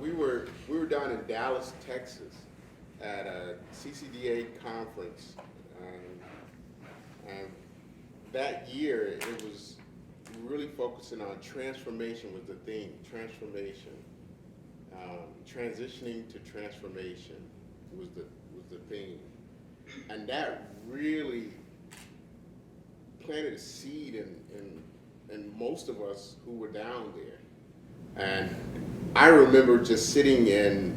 we were down in Dallas, Texas, at a CCDA conference, and that year it was really focusing on transformation was the theme. Transformation, transitioning to transformation was the theme, and that really planted a seed in most of us who were down there. And I remember just sitting in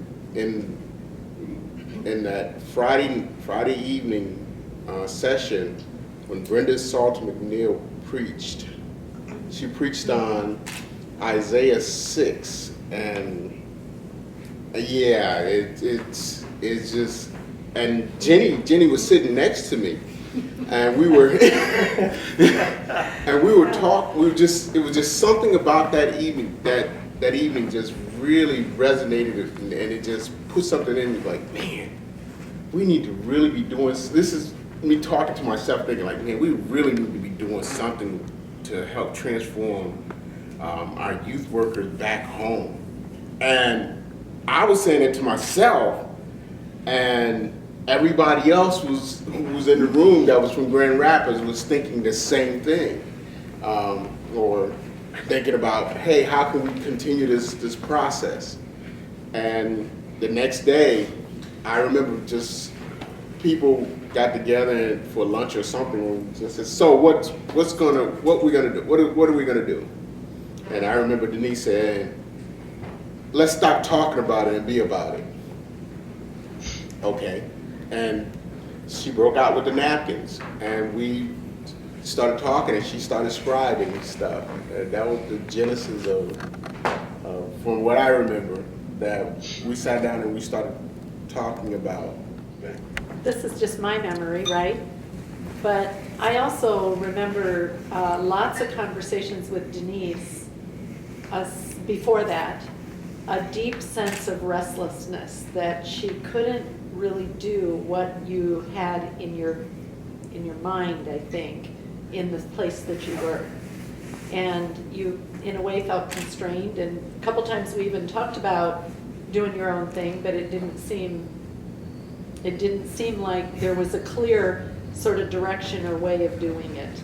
that Friday evening session when Brenda Salter McNeil preached. She preached on Isaiah 6, and yeah, it's just, and Jenny was sitting next to me, and we were talking. It was just something about that evening that evening just really resonated, and it just put something in me like, man, we need to really be doing this. Is me talking to myself, thinking like, man, we really need to be doing something to help transform our youth workers back home. And I was saying it to myself, and everybody else who was in the room that was from Grand Rapids was thinking the same thing, or thinking about, hey, how can we continue this process? And the next day, I remember just people got together for lunch or something and just said, so what are we gonna do? And I remember Denise saying, let's stop talking about it and be about it. Okay. And she broke out with the napkins, and we started talking, and she started scribing and stuff. And that was the genesis of from what I remember, that we sat down and we started talking about. This is just my memory, right? But I also remember lots of conversations with Denise before that, a deep sense of restlessness that she couldn't really do what you had in your mind, I think, in the place that you were. And you, in a way, felt constrained. And a couple times we even talked about doing your own thing, but it didn't seem like there was a clear sort of direction or way of doing it.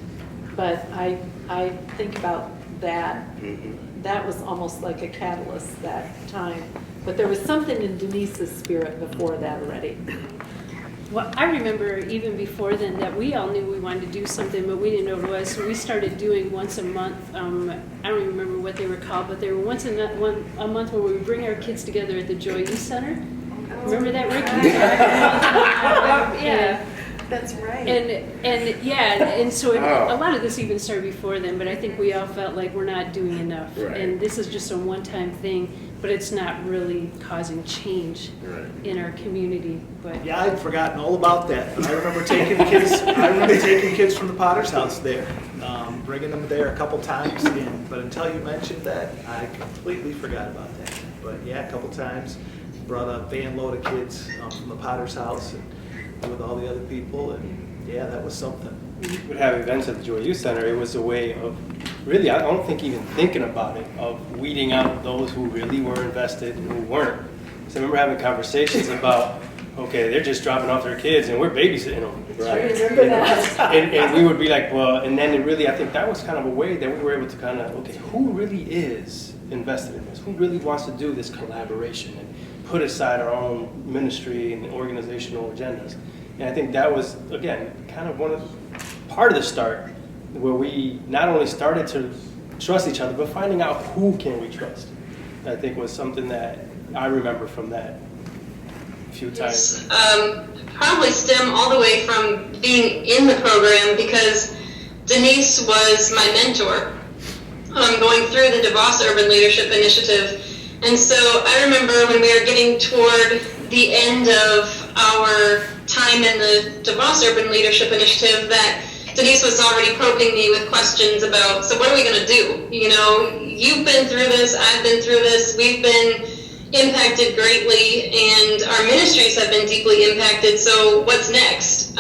But I think about that. Mm-hmm. That was almost like a catalyst that time. But there was something in Denise's spirit before that already. Well, I remember even before then that we all knew we wanted to do something, but we didn't know what it was. So we started doing once a month. I don't even remember what they were called, but they were once a month where we would bring our kids together at the Joy Youth Center. Remember that, Ricky? Yeah. That's right. And so a lot of this even started before then, but I think we all felt like we're not doing enough. Right. And this is just a one-time thing, but it's not really causing change in our community. But yeah, I'd forgotten all about that. But I remember taking kids from the Potter's house there, bringing them there a couple times. But until you mentioned that, I completely forgot about that. But yeah, a couple times, brought a van load of kids from the Potter's house and with all the other people, and yeah, that was something. We would have events at the Joy Youth Center. It was a way of really, I don't think even thinking about it, of weeding out those who really were invested and who weren't. So I remember having conversations about, okay, they're just dropping off their kids and we're babysitting them. Right. I remember that. And we would be like, well, and then it really, I think that was kind of a way that we were able to kind of, okay, who really is invested in this? Who really wants to do this collaboration and put aside our own ministry and organizational agendas? And I think that was, again, kind of part of the start, where we not only started to trust each other, but finding out who can we trust. I think was something that I remember from that a few times. Probably stem all the way from being in the program, because Denise was my mentor going through the DeVos Urban Leadership Initiative. And so I remember when we were getting toward the end of our time in the DeVos Urban Leadership Initiative, that Denise was already probing me with questions about, so what are we going to do? You know, you've been through this, I've been through this, we've been impacted greatly, and our ministries have been deeply impacted, so what's next?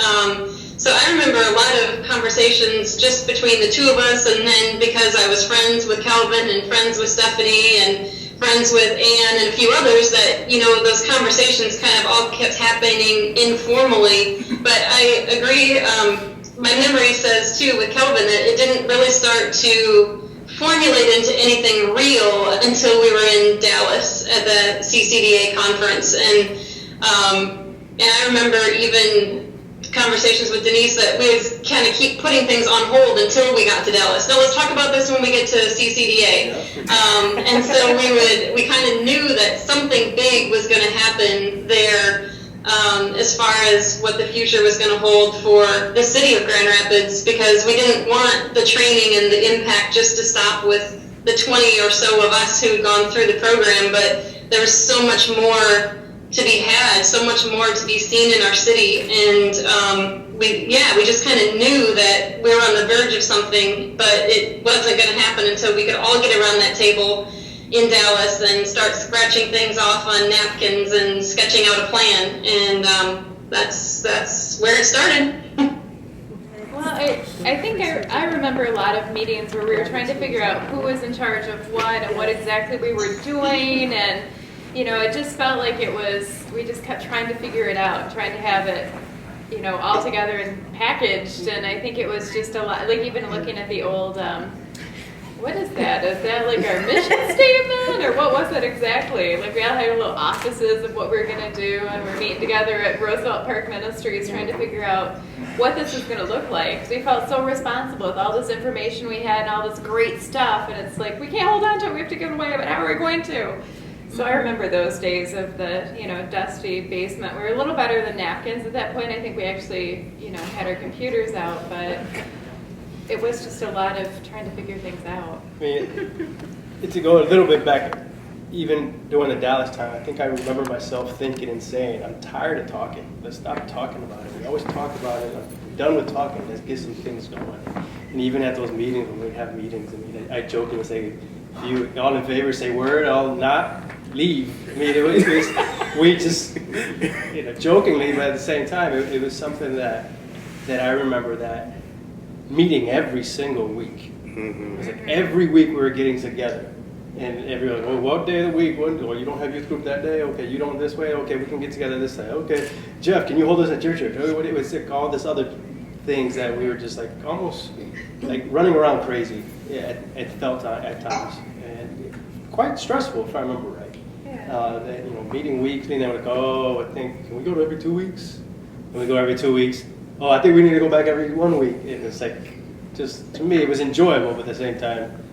So I remember a lot of conversations just between the two of us, and then because I was friends with Calvin and friends with Stephanie and friends with Anne and a few others that, those conversations kind of all kept happening informally. But I agree, my memory says too with Kelvin that it didn't really start to formulate into anything real until we were in Dallas at the CCDA conference. And I remember even conversations with Denise that we would kind of keep putting things on hold until we got to Dallas. No, let's talk about this when we get to CCDA. And so we kind of knew that something big was going to happen there, as far as what the future was going to hold for the city of Grand Rapids, because we didn't want the training and the impact just to stop with the 20 or so of us who had gone through the program, but there was so much more to be had, so much more to be seen in our city. And we just kind of knew that we were on the verge of something, but it wasn't going to happen until we could all get around that table in Dallas and start scratching things off on napkins and sketching out a plan. And that's where it started. Well, I think I remember a lot of meetings where we were trying to figure out who was in charge of what and what exactly we were doing, and it just felt like we just kept trying to figure it out, trying to have it, all together and packaged. And I think it was just a lot, like even looking at the old, what is that? Is that like our mission statement, or what was it exactly? Like we all had little offices of what we were going to do, and we're meeting together at Roosevelt Park Ministries trying to figure out what this is going to look like. So we felt so responsible with all this information we had and all this great stuff, and it's like, we can't hold on to it, we have to give it away, but how are we going to? So I remember those days of the, dusty basement. We were a little better than napkins at that point. I think we actually, had our computers out, but it was just a lot of trying to figure things out. I mean, to go a little bit back, even during the Dallas time, I think I remember myself thinking and saying, I'm tired of talking. Let's stop talking about it. We always talk about it. I'm done with talking. Let's get some things going. And even at those meetings, when we'd have meetings, I jokingly say, if you all in favor, say word, I'll not leave. I mean, it was we just, jokingly, but at the same time, it was something that I remember that meeting every single week. It was like every week we were getting together. And everyone, well, what day of the week? Well, you don't have youth group that day? Okay, you don't this way? Okay, we can get together this day. Okay, Jeff, can you hold us at your church? It was like all this other things that we were just like almost like running around crazy. Yeah, it felt at times, and quite stressful if I remember right. Meeting weekly, and they were like, oh, I think, can we go to every 2 weeks? And we go every 2 weeks. Oh, I think we need to go back every 1 week. And it's like, just to me, it was enjoyable, but at the same time,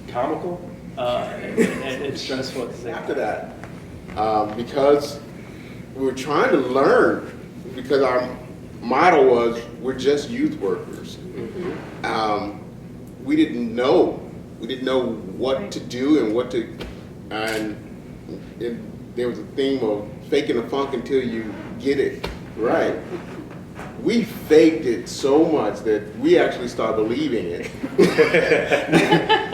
comical and stressful at the same time. After that, because we were trying to learn, because our motto was, we're just youth workers. We didn't know what to do and there was a theme of faking the funk until you get it right. We faked it so much that we actually started believing it.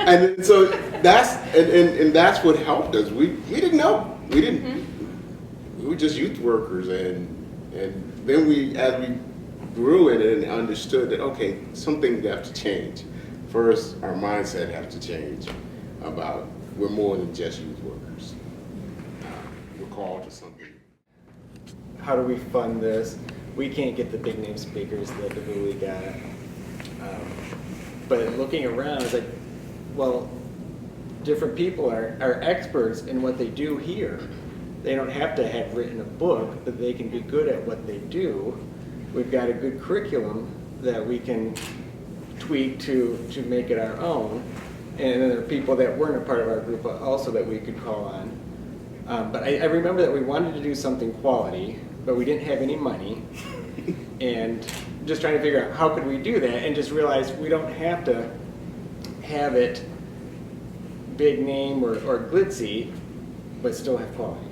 And so that's what helped us. We didn't know. We were just youth workers, and then as we grew in it and understood that, okay, some things have to change. First, our mindset has to change about we're more than just youth workers. We're called to something. How do we fund this? We can't get the big name speakers that we got. But looking around, it's like, well, different people are experts in what they do here. They don't have to have written a book, but they can be good at what they do. We've got a good curriculum that we can tweak to make it our own. And then there are people that weren't a part of our group also that we could call on. But I remember that we wanted to do something quality, but we didn't have any money. And just trying to figure out how could we do that, and just realize we don't have to have it big name or glitzy, but still have quality.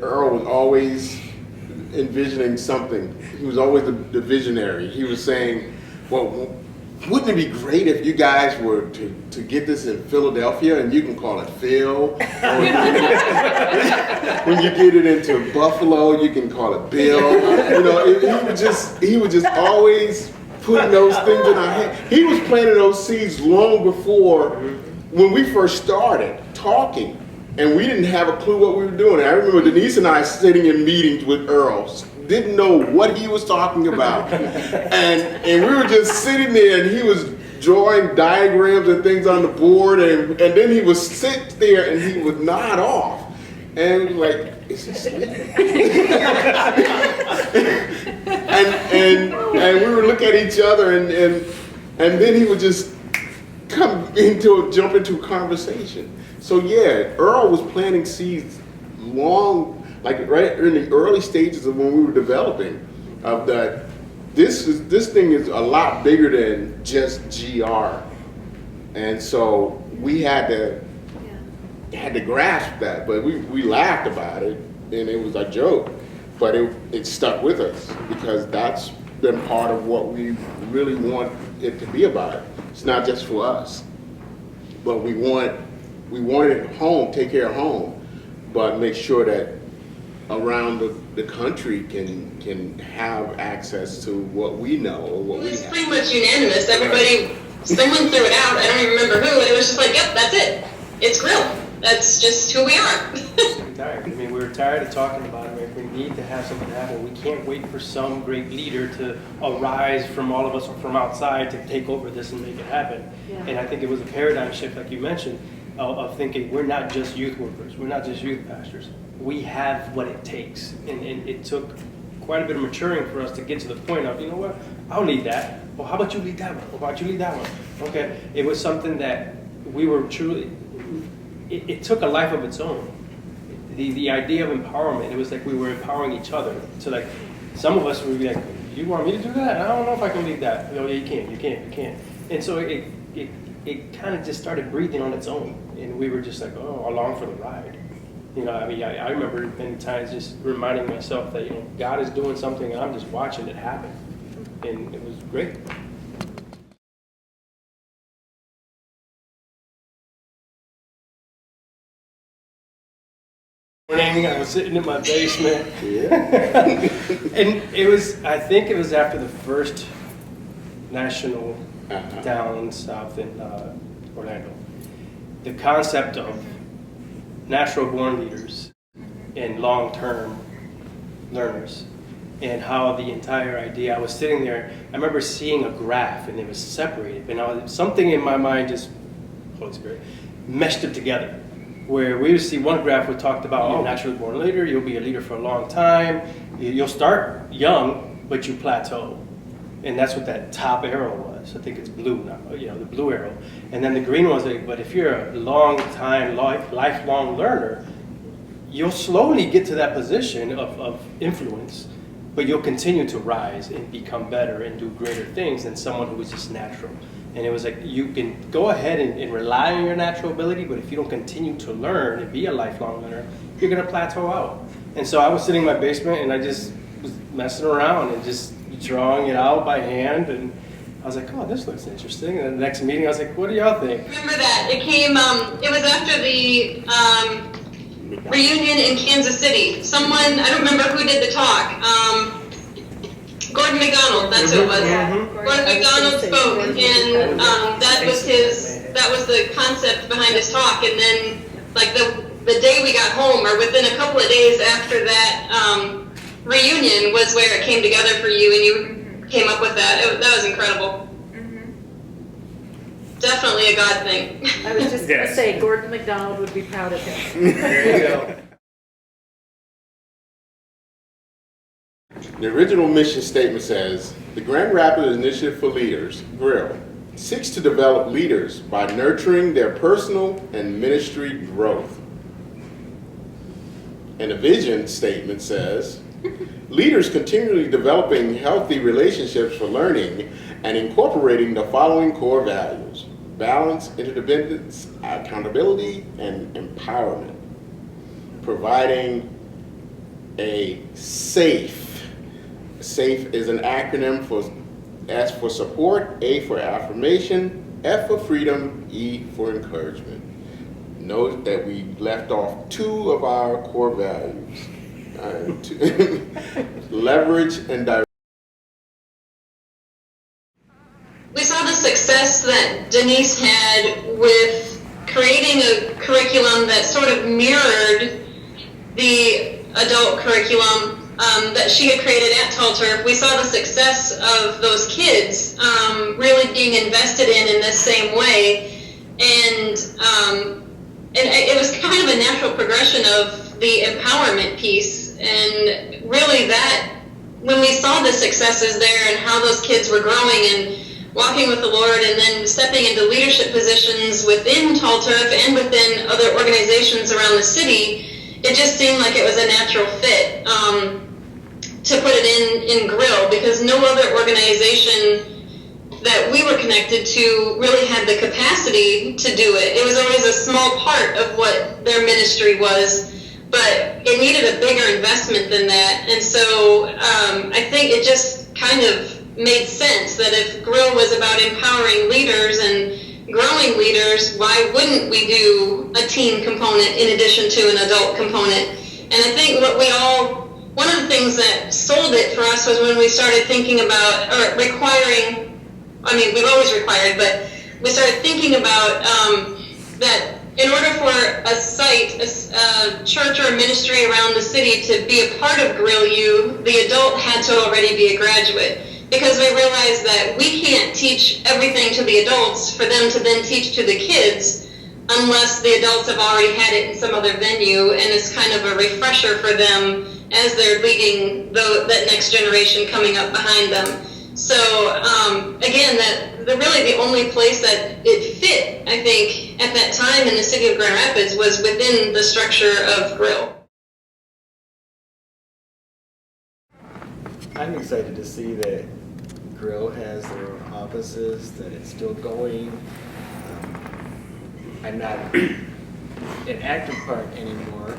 Earl was always envisioning something. He was always the visionary. He was saying, well, wouldn't it be great if you guys were to get this in Philadelphia, and you can call it Phil, or when you get it into Buffalo, you can call it Bill. He would just always putting those things in our head. He was planting those seeds long before when we first started talking, and we didn't have a clue what we were doing. And I remember Denise and I sitting in meetings with Earl, didn't know what he was talking about, and we were just sitting there, and he was drawing diagrams and things on the board, and then he would sit there and he would nod off, and like, is he sleeping? and we would look at each other, and then he would just jump into a conversation. So yeah, Earl was planting seeds long, like right in the early stages of when we were developing, of that. This thing is a lot bigger than just GR, and so we had to grasp that. But we laughed about it, and it was a joke, but it stuck with us because that's been part of what we really want it to be about. It's not just for us, but we want it home, take care of home, but make sure that around the country can have access to what we know or what we It's have. pretty much unanimous. Everybody, someone threw it out. I don't even remember who, and it was just like, yep, that's it. It's GRIL. That's just who we are. We're tired. I mean, we're tired of talking about it. We need to have something happen. We can't wait for some great leader to arise from all of us or from outside to take over this and make it happen. Yeah. And I think it was a paradigm shift, like you mentioned, of thinking we're not just youth workers. We're not just youth pastors. We have what it takes. And it took quite a bit of maturing for us to get to the point of, you know what, I'll lead that. Well, how about you lead that one? How about you lead that one? Okay. It was something that we were truly, it took a life of its own. The idea of empowerment, it was like we were empowering each other. So like, some of us would be like, you want me to do that? I don't know if I can lead that. Oh, yeah, you can. And so it kind of just started breathing on its own. And we were just like, oh, along for the ride. You know, I mean, I remember many times just reminding myself that, you know, God is doing something and I'm just watching it happen. And it was great. Morning, I was sitting in my basement. And I think it was after the first national down south in Orlando. The concept of natural born leaders and long-term learners, and how the entire idea, I was sitting there, I remember seeing a graph and it was separated, and something in my mind just, Holy Spirit, meshed it together, where we would see one graph we talked about, oh, naturally born leader, you'll be a leader for a long time, you'll start young, but you plateau. And that's what that top arrow was. I think it's blue now, you know, the blue arrow. And then the green was like, but if you're a long time, lifelong learner, you'll slowly get to that position of influence, but you'll continue to rise and become better and do greater things than someone who is just natural. And it was like, you can go ahead and rely on your natural ability, but if you don't continue to learn and be a lifelong learner, you're gonna plateau out. And so I was sitting in my basement and I just was messing around and just drawing it out by hand, and I was like, oh, this looks interesting. And the next meeting I was like, what do y'all think? Remember that. It came, it was after the reunion in Kansas City. Someone, I don't remember who did the talk. Gordon McDonald, that's who it was. Gordon McDonald spoke, and that was the concept behind his talk. And then, like the day we got home, or within a couple of days after that reunion, was where it came together for you, and you came up with that. That was incredible. Definitely a God thing. I was just going to say, Gordon McDonald would be proud of him. There you go. The original mission statement says, the Grand Rapids Initiative for Leaders, GRIL, seeks to develop leaders by nurturing their personal and ministry growth. And the vision statement says, leaders continually developing healthy relationships for learning and incorporating the following core values: balance, interdependence, accountability, and empowerment. Providing a safe is an acronym for S for support, A for affirmation, F for freedom, E for encouragement. Note that we left off two of our core values. Leverage and direct. we saw the success that Denise had with creating a curriculum that sort of mirrored the adult curriculum that she had created at Tall Turf. We saw the success of those kids really being invested in this same way, and it was kind of a natural progression of the empowerment piece. And really, that when we saw the successes there and how those kids were growing and walking with the Lord, and then stepping into leadership positions within Tall Turf and within other organizations around the city, it just seemed like it was a natural fit to put it in GRIL, because no other organization that we were connected to really had the capacity to do it. It was always a small part of what their ministry was, but it needed a bigger investment than that. And so I think it just kind of made sense that if GRIL was about empowering leaders and growing leaders, why wouldn't we do a teen component in addition to an adult component? And I think one of the things that sold it for us was when we started thinking about, or requiring, I mean, we've always required, but we started thinking about that in order for a site, a church or a ministry around the city to be a part of GRIL U, the adult had to already be a graduate. Because we realized that we can't teach everything to the adults for them to then teach to the kids unless the adults have already had it in some other venue, and it's kind of a refresher for them as they're leading that next generation coming up behind them. So again, really the only place that it fit, I think, at that time in the city of Grand Rapids was within the structure of GRIL. I'm excited to see that GRIL has their own offices, that it's still going. I'm not an active part anymore,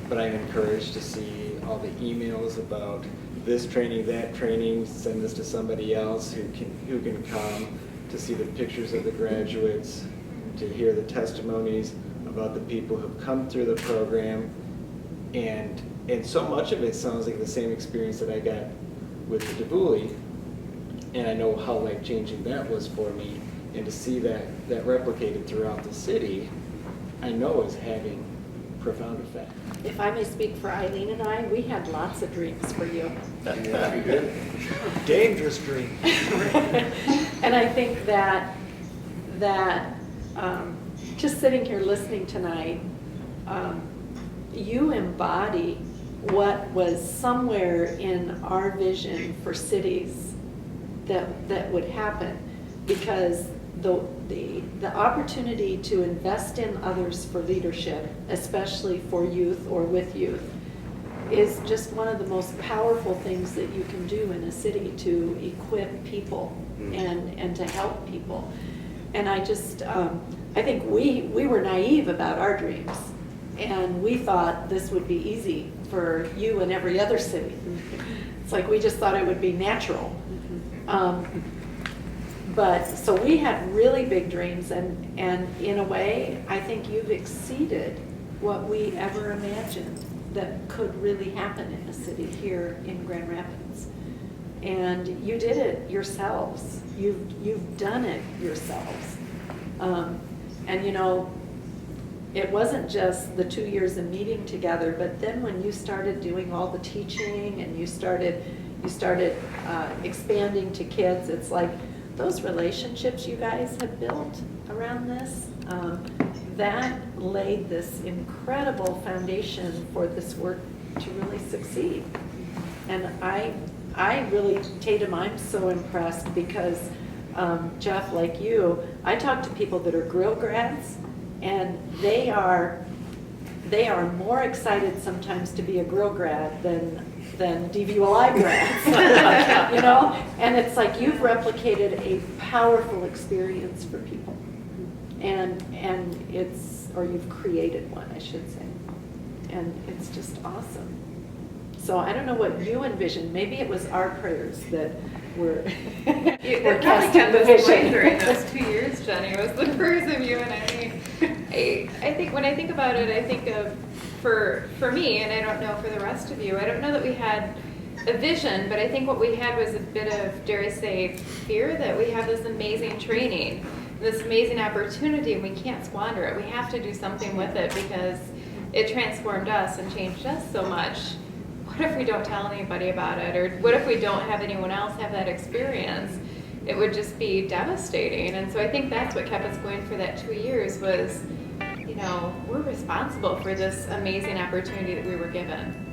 but I'm encouraged to see all the emails about this training, that training, send this to somebody else who can come, to see the pictures of the graduates, to hear the testimonies about the people who've come through the program. And so much of it sounds like the same experience that I got with the DeVooley, and I know how life-changing that was for me, and to see that replicated throughout the city, I know is having profound effect. If I may speak for Eileen and I, we had lots of dreams for you. Dangerous dream. And I think that just sitting here listening tonight, you embody what was somewhere in our vision for cities that would happen, because the opportunity to invest in others for leadership, especially for youth or with youth, is just one of the most powerful things that you can do in a city to equip people and to help people. And I just, I think we were naive about our dreams, and we thought this would be easy for you and every other city. It's like we just thought it would be natural. But so we had really big dreams, and in a way, I think you've exceeded what we ever imagined that could really happen in a city here in Grand Rapids. And you did it yourselves. You've done it yourselves. And you know, it wasn't just the 2 years of meeting together, but then when you started doing all the teaching and you started expanding to kids, it's like those relationships you guys have built around this, that laid this incredible foundation for this work to really succeed. And I really, Tatum, I'm so impressed because, Jeff, like you, I talk to people that are GRIL grads, and they are more excited sometimes to be a GRIL grad than DVULI grads, you know? And it's like you've replicated a powerful experience for people. And it's, or you've created one, I should say. And it's just awesome. So I don't know what you envisioned. Maybe it was our prayers that were That probably kept us away during those 2 years, Jenny, was the prayers of you and I think when I think about it, I think of, for me, and I don't know for the rest of you, I don't know that we had a vision, but I think what we had was a bit of, dare I say, fear that we have this amazing training, this amazing opportunity, and we can't squander it. We have to do something with it because it transformed us and changed us so much. What if we don't tell anybody about it? Or what if we don't have anyone else have that experience? It would just be devastating. And so I think that's what kept us going for that 2 years was, you know, we're responsible for this amazing opportunity that we were given.